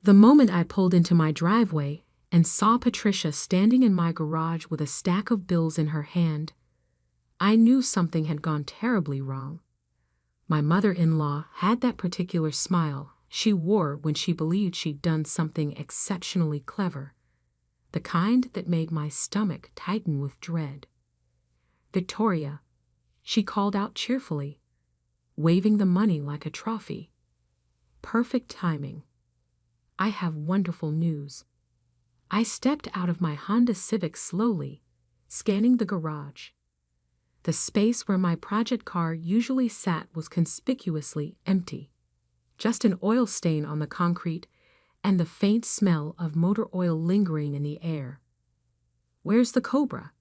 The moment I pulled into my driveway and saw Patricia standing in my garage with a stack of bills in her hand, I knew something had gone terribly wrong. My mother-in-law had that particular smile she wore when she believed she'd done something exceptionally clever, the kind that made my stomach tighten with dread. "Victoria," she called out cheerfully, waving the money like a trophy. "Perfect timing. I have wonderful news." I stepped out of my Honda Civic slowly, scanning the garage. The space where my project car usually sat was conspicuously empty. Just an oil stain on the concrete and the faint smell of motor oil lingering in the air. "Where's the Cobra?"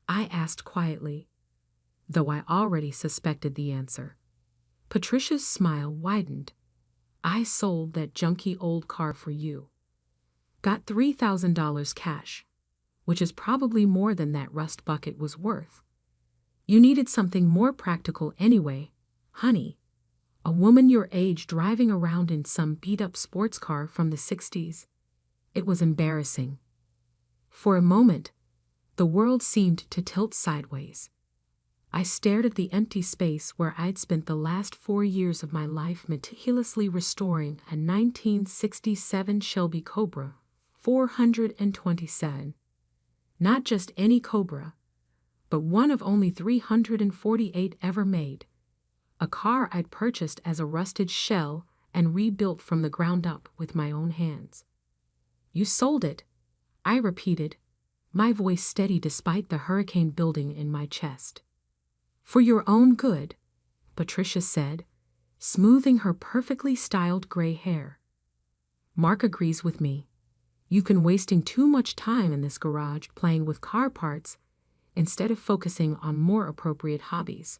I asked quietly, though I already suspected the answer. Patricia's smile widened. "I sold that junky old car for you. Got $3,000 cash, which is probably more than that rust bucket was worth. You needed something more practical anyway, honey. A woman your age driving around in some beat-up sports car from the 60s. It was embarrassing." For a moment, the world seemed to tilt sideways. I stared at the empty space where I'd spent the last 4 years of my life meticulously restoring a 1967 Shelby Cobra 427. Not just any Cobra, but one of only 348 ever made. A car I'd purchased as a rusted shell and rebuilt from the ground up with my own hands. "You sold it," I repeated, my voice steady despite the hurricane building in my chest. "For your own good," Patricia said, smoothing her perfectly styled gray hair. "Mark agrees with me. You've been wasting too much time in this garage playing with car parts instead of focusing on more appropriate hobbies.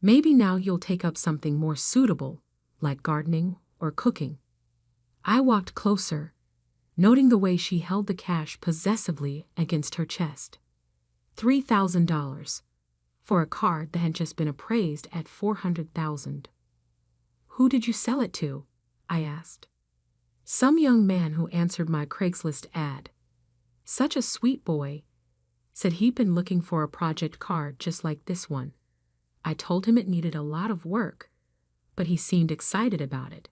Maybe now you'll take up something more suitable, like gardening or cooking." I walked closer, noting the way she held the cash possessively against her chest. $3,000 for a car that had just been appraised at $400,000. "Who did you sell it to?" I asked. "Some young man who answered my Craigslist ad. Such a sweet boy. Said he'd been looking for a project car just like this one. I told him it needed a lot of work, but he seemed excited about it."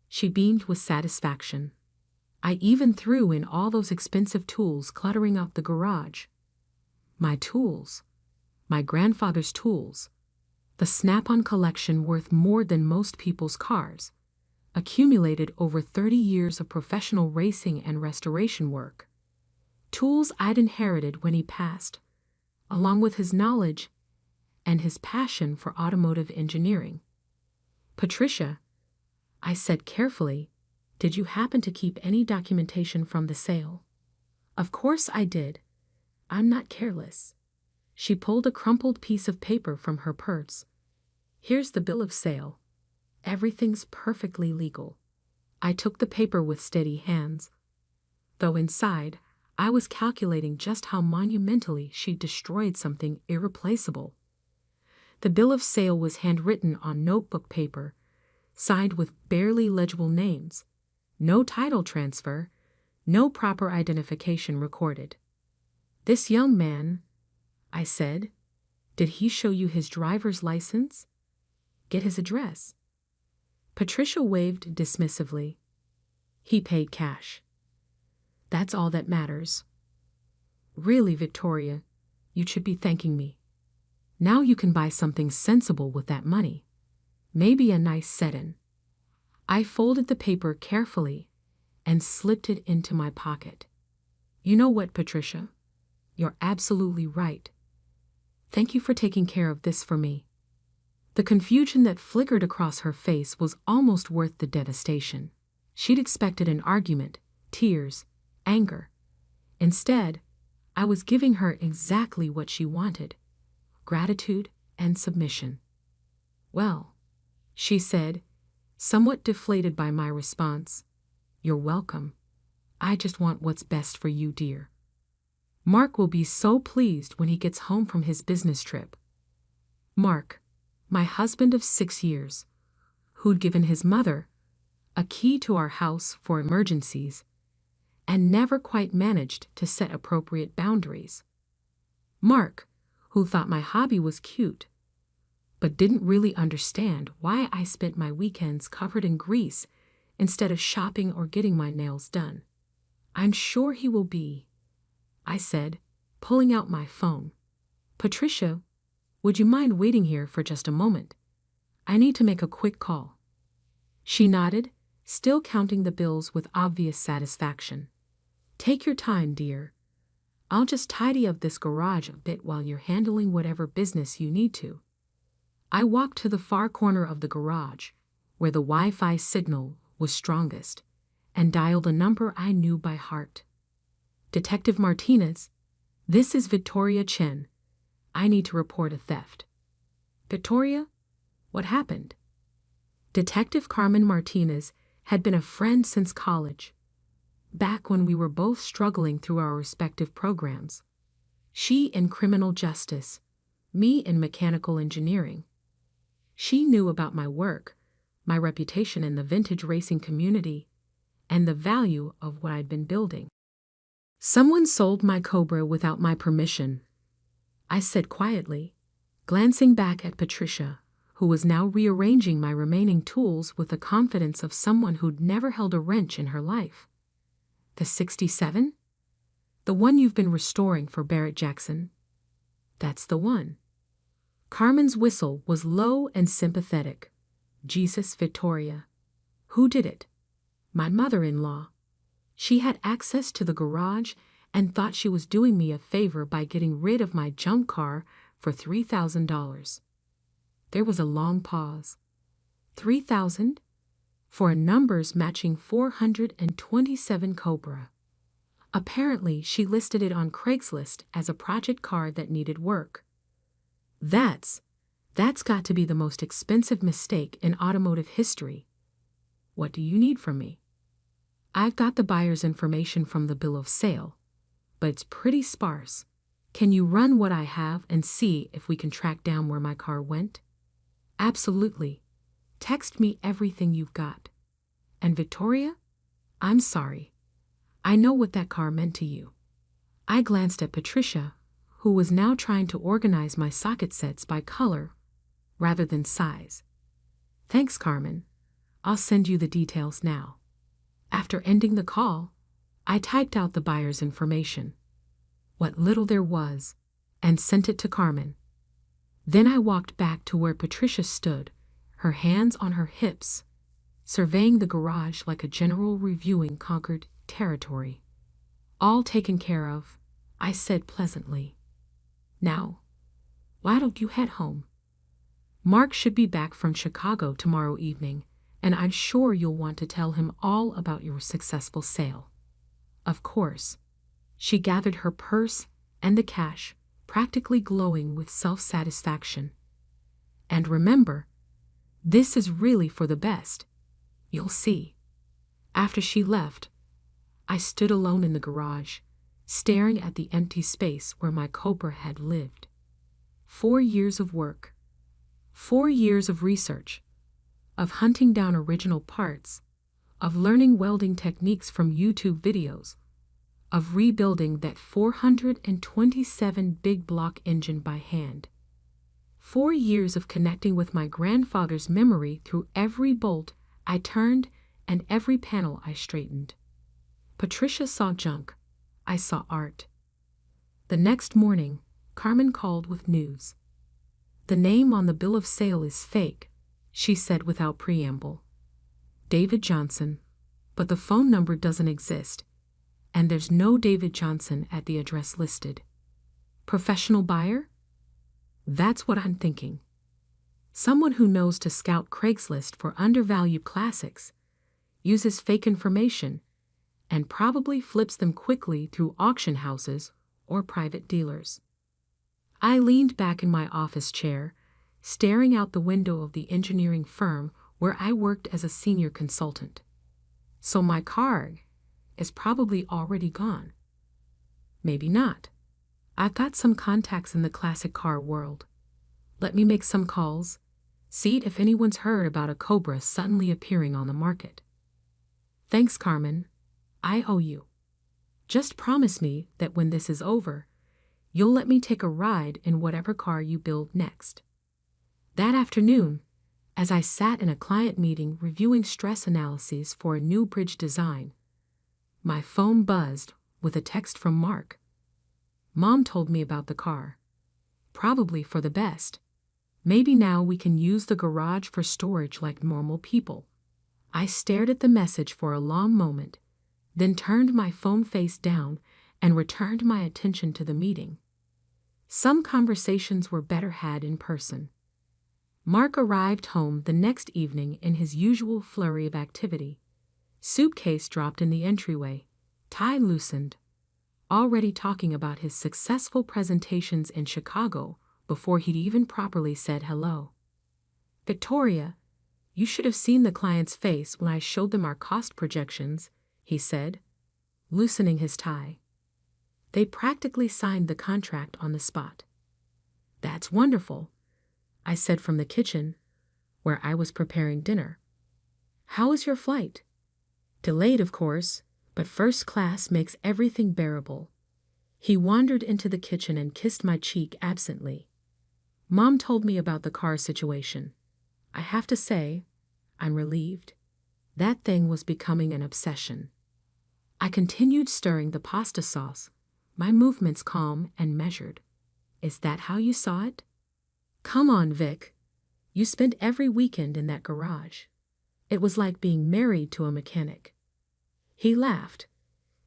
She beamed with satisfaction. "I even threw in all those expensive tools cluttering up the garage." My tools. My grandfather's tools. The Snap-on collection worth more than most people's cars. Accumulated over 30 years of professional racing and restoration work. Tools I'd inherited when he passed, along with his knowledge and his passion for automotive engineering. "Patricia," I said carefully, "did you happen to keep any documentation from the sale?" "Of course I did. I'm not careless." She pulled a crumpled piece of paper from her purse. "Here's the bill of sale. Everything's perfectly legal." I took the paper with steady hands, though inside I was calculating just how monumentally she'd destroyed something irreplaceable. The bill of sale was handwritten on notebook paper, signed with barely legible names. No title transfer, no proper identification recorded. "This young man," I said, "did he show you his driver's license? Get his address?" Patricia waved dismissively. "He paid cash. That's all that matters." "Really, Victoria, you should be thanking me. Now you can buy something sensible with that money. Maybe a nice set-in." I folded the paper carefully and slipped it into my pocket. "You know what, Patricia? You're absolutely right. Thank you for taking care of this for me." The confusion that flickered across her face was almost worth the devastation. She'd expected an argument, tears, anger. Instead, I was giving her exactly what she wanted: gratitude and submission. "Well," she said, somewhat deflated by my response, "you're welcome. I just want what's best for you, dear. Mark will be so pleased when he gets home from his business trip." Mark, my husband of 6 years, who'd given his mother, a key to our house for emergencies, and never quite managed to set appropriate boundaries. Mark, who thought my hobby was cute, but didn't really understand why I spent my weekends covered in grease instead of shopping or getting my nails done. I'm sure he will be, I said, pulling out my phone. Patricia, would you mind waiting here for just a moment? I need to make a quick call. She nodded, still counting the bills with obvious satisfaction. Take your time, dear. I'll just tidy up this garage a bit while you're handling whatever business you need to. I walked to the far corner of the garage, where the Wi-Fi signal was strongest, and dialed a number I knew by heart. Detective Martinez, this is Victoria Chen. I need to report a theft. Victoria? What happened? Detective Carmen Martinez had been a friend since college, back when we were both struggling through our respective programs. She in criminal justice, me in mechanical engineering. She knew about my work, my reputation in the vintage racing community, and the value of what I'd been building. Someone sold my Cobra without my permission, I said quietly, glancing back at Patricia, who was now rearranging my remaining tools with the confidence of someone who'd never held a wrench in her life. The 67? The one you've been restoring for Barrett Jackson? That's the one. Carmen's whistle was low and sympathetic. Jesus, Victoria. Who did it? My mother-in-law. She had access to the garage and thought she was doing me a favor by getting rid of my junk car for $3,000. There was a long pause. 3,000? For a numbers matching 427 Cobra. Apparently, she listed it on Craigslist as a project car that needed work. That's got to be the most expensive mistake in automotive history. What do you need from me? I've got the buyer's information from the bill of sale, but it's pretty sparse. Can you run what I have and see if we can track down where my car went? Absolutely. Text me everything you've got. And Victoria? I'm sorry. I know what that car meant to you. I glanced at Patricia, who was now trying to organize my socket sets by color rather than size. Thanks, Carmen. I'll send you the details now. After ending the call, I typed out the buyer's information, what little there was, and sent it to Carmen. Then I walked back to where Patricia stood, her hands on her hips, surveying the garage like a general reviewing conquered territory. All taken care of, I said pleasantly. Now, why don't you head home? Mark should be back from Chicago tomorrow evening, and I'm sure you'll want to tell him all about your successful sale. Of course. She gathered her purse and the cash, practically glowing with self-satisfaction. And remember, this is really for the best. You'll see. After she left, I stood alone in the garage, staring at the empty space where my Cobra had lived. 4 years of work. 4 years of research, of hunting down original parts, of learning welding techniques from YouTube videos, of rebuilding that 427 big block engine by hand. 4 years of connecting with my grandfather's memory through every bolt I turned and every panel I straightened. Patricia saw junk. I saw art. The next morning, Carmen called with news. The name on the bill of sale is fake, she said without preamble. David Johnson, but the phone number doesn't exist, and there's no David Johnson at the address listed. Professional buyer? That's what I'm thinking. Someone who knows to scout Craigslist for undervalued classics, uses fake information, and probably flips them quickly through auction houses or private dealers. I leaned back in my office chair, staring out the window of the engineering firm where I worked as a senior consultant. So my car is probably already gone. Maybe not. I've got some contacts in the classic car world. Let me make some calls, see if anyone's heard about a Cobra suddenly appearing on the market. Thanks, Carmen. I owe you. Just promise me that when this is over, you'll let me take a ride in whatever car you build next. That afternoon, as I sat in a client meeting reviewing stress analyses for a new bridge design, my phone buzzed with a text from Mark. Mom told me about the car. Probably for the best. Maybe now we can use the garage for storage like normal people. I stared at the message for a long moment, then turned my phone face down and returned my attention to the meeting. Some conversations were better had in person. Mark arrived home the next evening in his usual flurry of activity. Suitcase dropped in the entryway, tie loosened, already talking about his successful presentations in Chicago before he'd even properly said hello. "Victoria, you should have seen the client's face when I showed them our cost projections," he said, loosening his tie. They practically signed the contract on the spot. "That's wonderful," I said from the kitchen, where I was preparing dinner. "How was your flight?" "Delayed, of course, but first class makes everything bearable." He wandered into the kitchen and kissed my cheek absently. Mom told me about the car situation. I have to say, I'm relieved. That thing was becoming an obsession. I continued stirring the pasta sauce, my movements calm and measured. "Is that how you saw it?" "Come on, Vic. You spent every weekend in that garage. It was like being married to a mechanic." He laughed,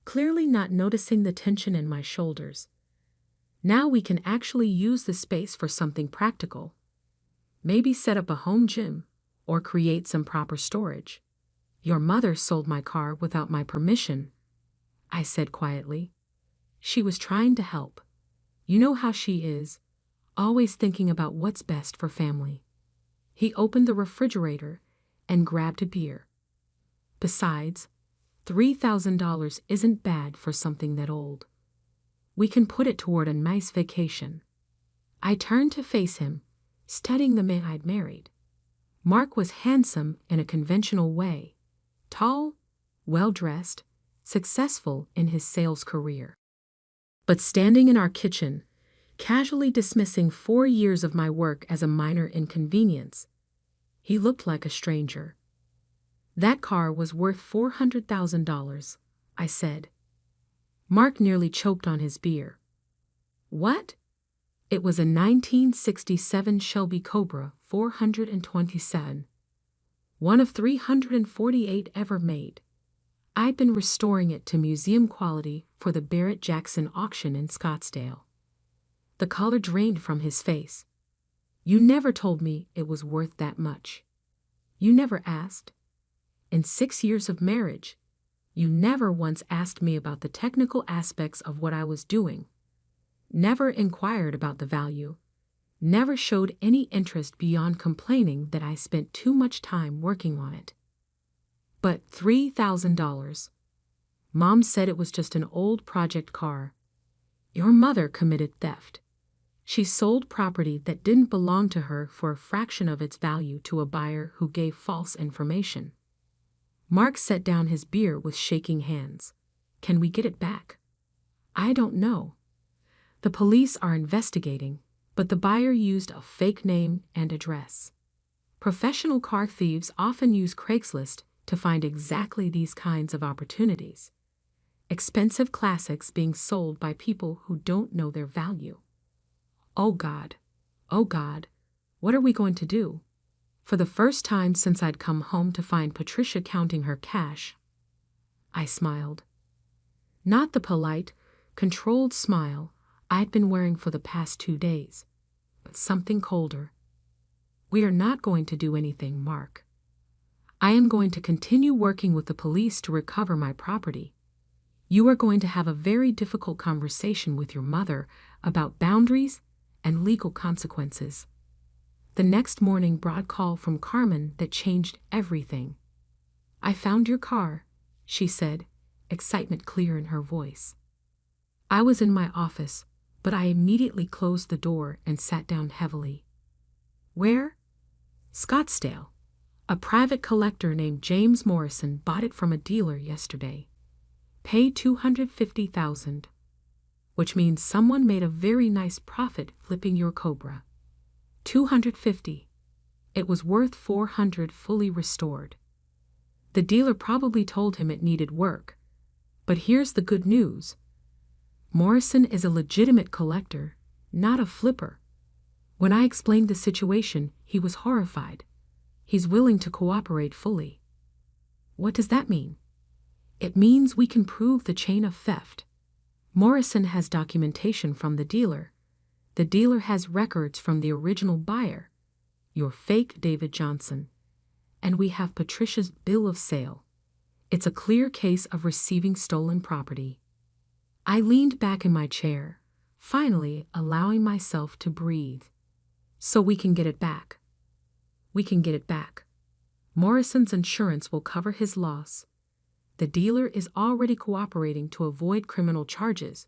clearly not noticing the tension in my shoulders. "Now we can actually use the space for something practical. Maybe set up a home gym or create some proper storage." "Your mother sold my car without my permission," I said quietly. "She was trying to help. You know how she is, always thinking about what's best for family." He opened the refrigerator and grabbed a beer. "Besides, $3,000 isn't bad for something that old. We can put it toward a nice vacation." I turned to face him, studying the man I'd married. Mark was handsome in a conventional way, tall, well-dressed, successful in his sales career. But standing in our kitchen, casually dismissing 4 years of my work as a minor inconvenience, he looked like a stranger. "That car was worth $400,000, I said. Mark nearly choked on his beer. "What?" "It was a 1967 Shelby Cobra 427. One of 348 ever made. I'd been restoring it to museum quality for the Barrett-Jackson auction in Scottsdale." The color drained from his face. "You never told me it was worth that much. You never asked. In 6 years of marriage, you never once asked me about the technical aspects of what I was doing. Never inquired about the value. Never showed any interest beyond complaining that I spent too much time working on it. But $3,000. Mom said it was just an old project car. Your mother committed theft. She sold property that didn't belong to her for a fraction of its value to a buyer who gave false information." Mark set down his beer with shaking hands. "Can we get it back?" "I don't know. The police are investigating, but the buyer used a fake name and address. Professional car thieves often use Craigslist to find exactly these kinds of opportunities. Expensive classics being sold by people who don't know their value." Oh God, what are we going to do? For the first time since I'd come home to find Patricia counting her cash, I smiled. Not the polite, controlled smile I'd been wearing for the past 2 days, but something colder. "We are not going to do anything, Mark. I am going to continue working with the police to recover my property. You are going to have a very difficult conversation with your mother about boundaries and legal consequences." The next morning brought a call from Carmen that changed everything. "I found your car," she said, excitement clear in her voice. I was in my office, but I immediately closed the door and sat down heavily. "Where?" "Scottsdale. A private collector named James Morrison bought it from a dealer yesterday. Paid $250,000, which means someone made a very nice profit flipping your Cobra. $250. It was worth $400 fully restored. The dealer probably told him it needed work. But here's the good news. Morrison is a legitimate collector, not a flipper. When I explained the situation, he was horrified. He's willing to cooperate fully. What does that mean? It means we can prove the chain of theft. Morrison has documentation from the dealer. The dealer has records from the original buyer, your fake David Johnson. And we have Patricia's bill of sale. It's a clear case of receiving stolen property. I leaned back in my chair, finally allowing myself to breathe. So we can get it back. We can get it back. Morrison's insurance will cover his loss. The dealer is already cooperating to avoid criminal charges,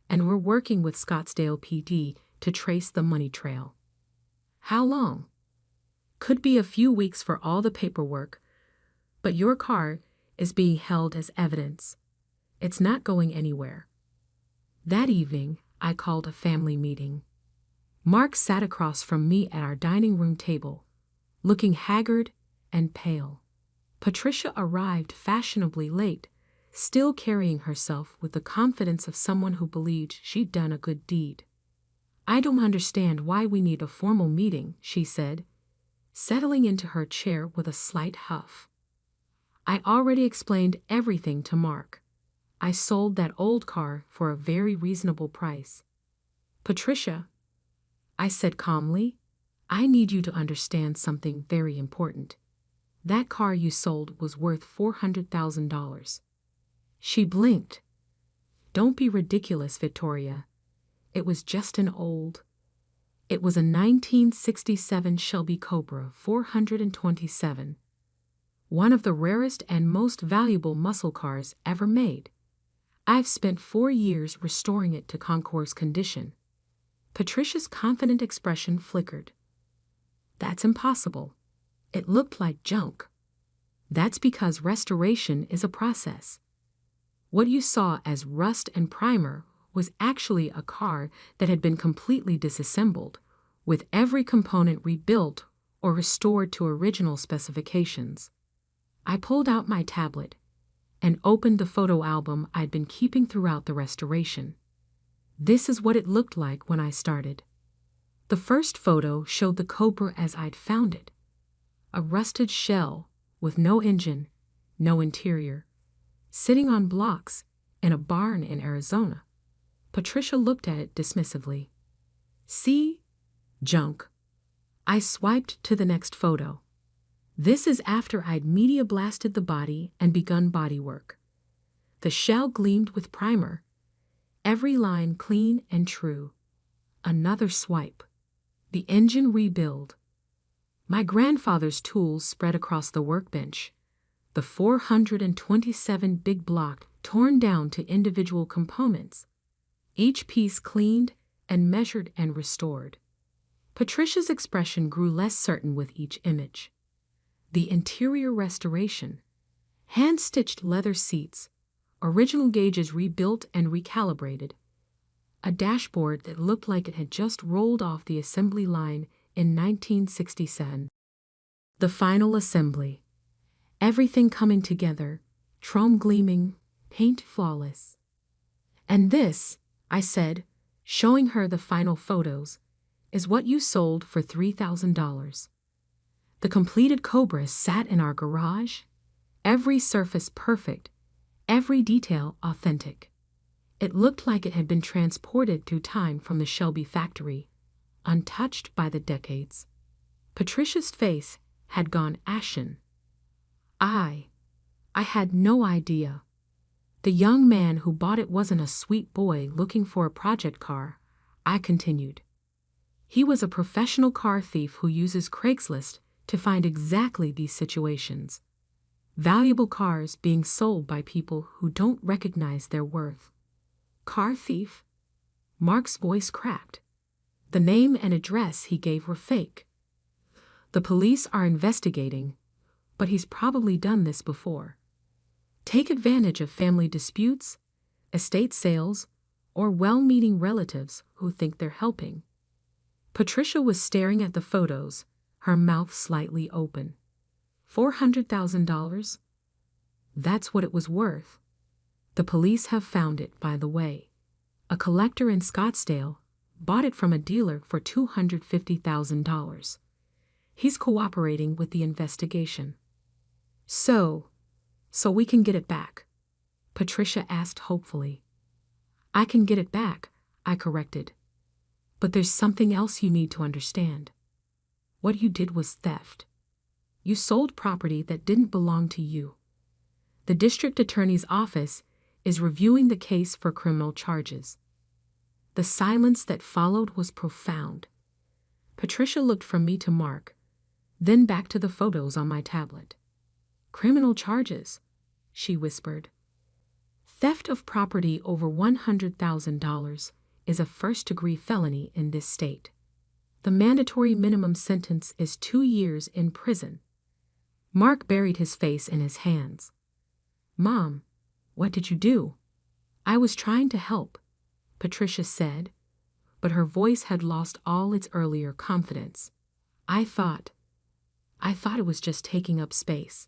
and we're working with Scottsdale PD to trace the money trail. How long? Could be a few weeks for all the paperwork, but your car is being held as evidence. It's not going anywhere. That evening, I called a family meeting. Mark sat across from me at our dining room table, looking haggard and pale. Patricia arrived fashionably late, still carrying herself with the confidence of someone who believed she'd done a good deed. I don't understand why we need a formal meeting, she said, settling into her chair with a slight huff. I already explained everything to Mark. I sold that old car for a very reasonable price. Patricia, I said calmly, I need you to understand something very important. That car you sold was worth $400,000. She blinked. Don't be ridiculous, Victoria. It was just an old. It was a 1967 Shelby Cobra 427. One of the rarest and most valuable muscle cars ever made. I've spent 4 years restoring it to concours condition. Patricia's confident expression flickered. That's impossible. It looked like junk. That's because restoration is a process. What you saw as rust and primer was actually a car that had been completely disassembled, with every component rebuilt or restored to original specifications. I pulled out my tablet and opened the photo album I'd been keeping throughout the restoration. This is what it looked like when I started. The first photo showed the Cobra as I'd found it. A rusted shell with no engine, no interior, sitting on blocks in a barn in Arizona. Patricia looked at it dismissively. See? Junk. I swiped to the next photo. This is after I'd media blasted the body and begun bodywork. The shell gleamed with primer, every line clean and true. Another swipe. The engine rebuild. My grandfather's tools spread across the workbench. The 427 big block torn down to individual components. Each piece cleaned and measured and restored. Patricia's expression grew less certain with each image. The interior restoration. Hand-stitched leather seats. Original gauges rebuilt and recalibrated. A dashboard that looked like it had just rolled off the assembly line in 1967. The final assembly. Everything coming together, chrome gleaming, paint flawless. And this, I said, showing her the final photos, is what you sold for $3,000. The completed Cobra sat in our garage, every surface perfect, every detail authentic. It looked like it had been transported through time from the Shelby factory, untouched by the decades. Patricia's face had gone ashen. I had no idea. The young man who bought it wasn't a sweet boy looking for a project car, I continued. He was a professional car thief who uses Craigslist to find exactly these situations. Valuable cars being sold by people who don't recognize their worth. Car thief? Mark's voice cracked. The name and address he gave were fake. The police are investigating, but he's probably done this before. Take advantage of family disputes, estate sales, or well-meaning relatives who think they're helping. Patricia was staring at the photos, her mouth slightly open. $400,000? That's what it was worth. The police have found it, by the way. A collector in Scottsdale bought it from a dealer for $250,000. He's cooperating with the investigation. So we can get it back? Patricia asked hopefully. I can get it back, I corrected. But there's something else you need to understand. What you did was theft. You sold property that didn't belong to you. The district attorney's office is reviewing the case for criminal charges. The silence that followed was profound. Patricia looked from me to Mark, then back to the photos on my tablet. Criminal charges, she whispered. Theft of property over $100,000 is a first-degree felony in this state. The mandatory minimum sentence is 2 years in prison. Mark buried his face in his hands. Mom, what did you do? I was trying to help, Patricia said, but her voice had lost all its earlier confidence. I thought it was just taking up space.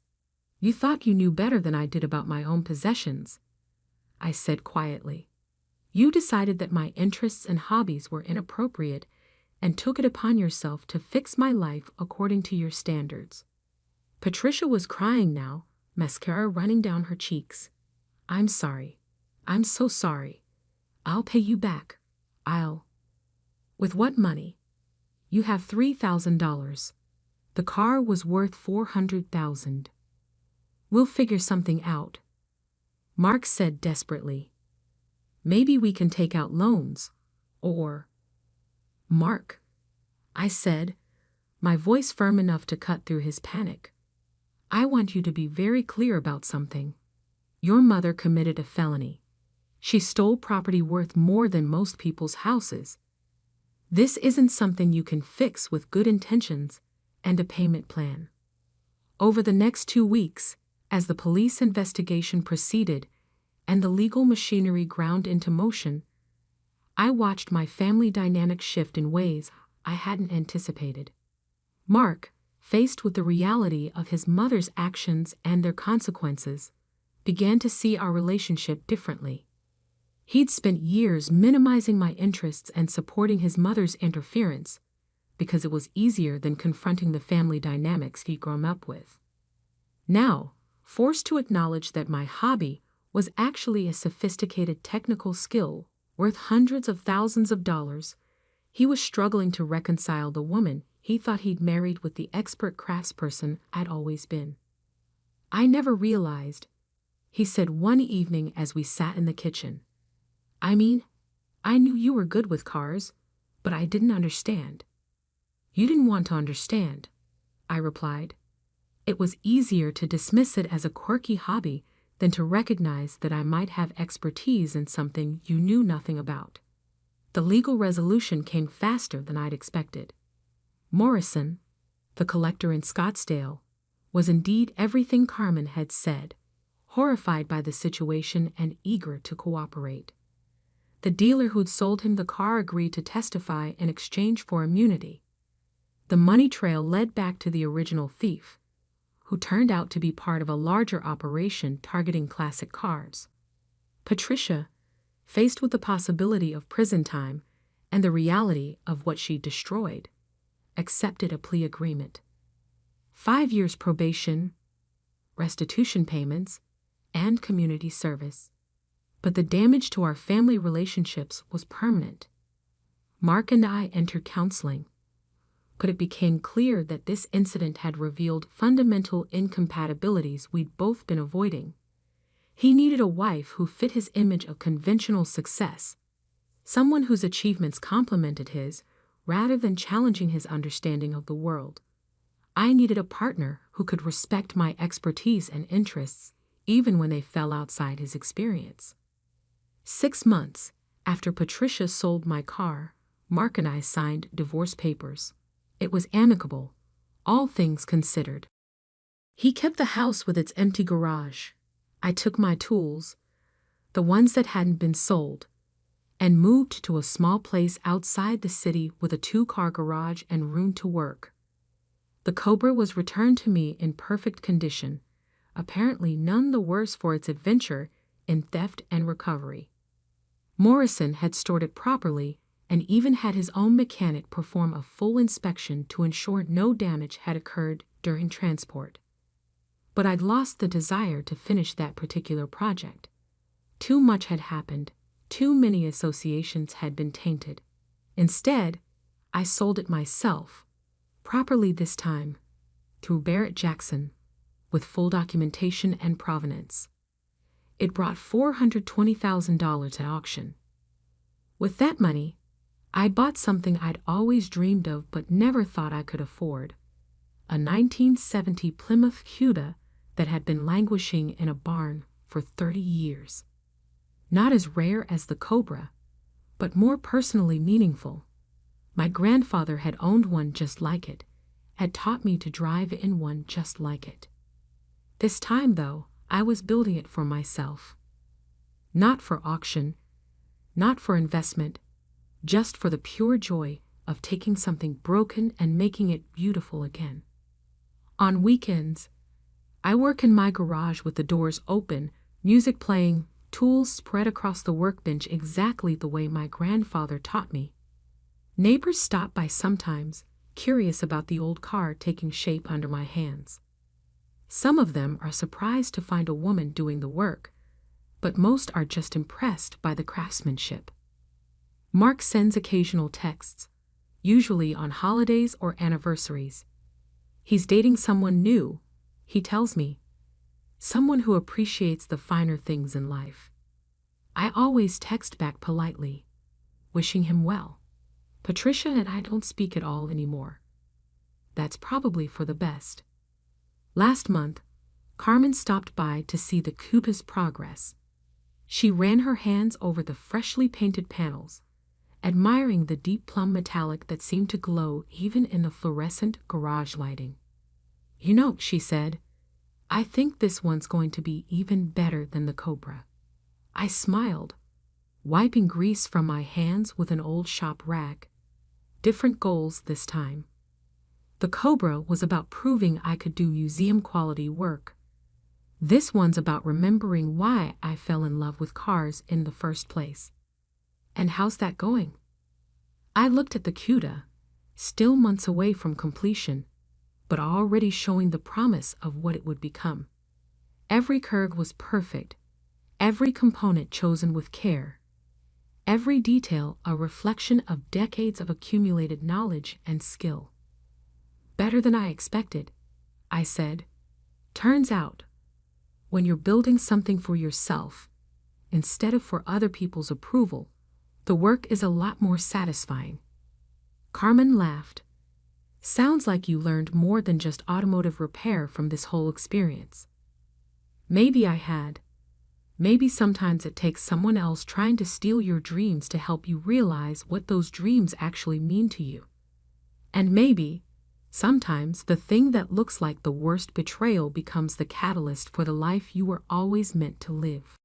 You thought you knew better than I did about my own possessions, I said quietly. You decided that my interests and hobbies were inappropriate and took it upon yourself to fix my life according to your standards. Patricia was crying now, mascara running down her cheeks. I'm sorry. I'm so sorry. I'll pay you back. With what money? You have $3,000. The car was worth $400,000. We'll figure something out, Mark said desperately. Maybe we can take out loans, or... Mark, I said, my voice firm enough to cut through his panic. I want you to be very clear about something. Your mother committed a felony. She stole property worth more than most people's houses. This isn't something you can fix with good intentions and a payment plan. Over the next 2 weeks, as the police investigation proceeded and the legal machinery ground into motion, I watched my family dynamic shift in ways I hadn't anticipated. Mark, faced with the reality of his mother's actions and their consequences, began to see our relationship differently. He'd spent years minimizing my interests and supporting his mother's interference because it was easier than confronting the family dynamics he'd grown up with. Now, forced to acknowledge that my hobby was actually a sophisticated technical skill worth hundreds of thousands of dollars, he was struggling to reconcile the woman he thought he'd married with the expert craftsperson I'd always been. I never realized, he said one evening as we sat in the kitchen. I mean, I knew you were good with cars, but I didn't understand. You didn't want to understand, I replied. It was easier to dismiss it as a quirky hobby than to recognize that I might have expertise in something you knew nothing about. The legal resolution came faster than I'd expected. Morrison, the collector in Scottsdale, was indeed everything Carmen had said, horrified by the situation and eager to cooperate. The dealer who'd sold him the car agreed to testify in exchange for immunity. The money trail led back to the original thief, who turned out to be part of a larger operation targeting classic cars. Patricia, faced with the possibility of prison time and the reality of what she destroyed, accepted a plea agreement. 5 years probation, restitution payments, and community service. But the damage to our family relationships was permanent. Mark and I entered counseling, but it became clear that this incident had revealed fundamental incompatibilities we'd both been avoiding. He needed a wife who fit his image of conventional success, someone whose achievements complemented his rather than challenging his understanding of the world. I needed a partner who could respect my expertise and interests, even when they fell outside his experience. 6 months after Patricia sold my car, Mark and I signed divorce papers. It was amicable, all things considered. He kept the house with its empty garage. I took my tools, the ones that hadn't been sold, and moved to a small place outside the city with a 2-car garage and room to work. The Cobra was returned to me in perfect condition, apparently none the worse for its adventure in theft and recovery. Morrison had stored it properly and even had his own mechanic perform a full inspection to ensure no damage had occurred during transport. But I'd lost the desire to finish that particular project. Too much had happened, too many associations had been tainted. Instead, I sold it myself, properly this time, through Barrett Jackson, with full documentation and provenance. It brought $420,000 at auction. With that money, I bought something I'd always dreamed of but never thought I could afford, a 1970 Plymouth Cuda that had been languishing in a barn for 30 years. Not as rare as the Cobra, but more personally meaningful. My grandfather had owned one just like it, had taught me to drive in one just like it. This time, though, I was building it for myself. Not for auction, not for investment, just for the pure joy of taking something broken and making it beautiful again. On weekends, I work in my garage with the doors open, music playing, tools spread across the workbench exactly the way my grandfather taught me. Neighbors stop by sometimes, curious about the old car taking shape under my hands. Some of them are surprised to find a woman doing the work, but most are just impressed by the craftsmanship. Mark sends occasional texts, usually on holidays or anniversaries. He's dating someone new, he tells me, someone who appreciates the finer things in life. I always text back politely, wishing him well. Patricia and I don't speak at all anymore. That's probably for the best. Last month, Carmen stopped by to see the Cuba's progress. She ran her hands over the freshly painted panels, admiring the deep plum metallic that seemed to glow even in the fluorescent garage lighting. You know, she said, I think this one's going to be even better than the Cobra. I smiled, wiping grease from my hands with an old shop rag. Different goals this time. The Cobra was about proving I could do museum-quality work. This one's about remembering why I fell in love with cars in the first place. And how's that going? I looked at the Cuda, still months away from completion, but already showing the promise of what it would become. Every curve was perfect, every component chosen with care, every detail a reflection of decades of accumulated knowledge and skill. Better than I expected, I said. Turns out, when you're building something for yourself, instead of for other people's approval, the work is a lot more satisfying. Carmen laughed. Sounds like you learned more than just automotive repair from this whole experience. Maybe I had. Maybe sometimes it takes someone else trying to steal your dreams to help you realize what those dreams actually mean to you. And maybe, sometimes the thing that looks like the worst betrayal becomes the catalyst for the life you were always meant to live.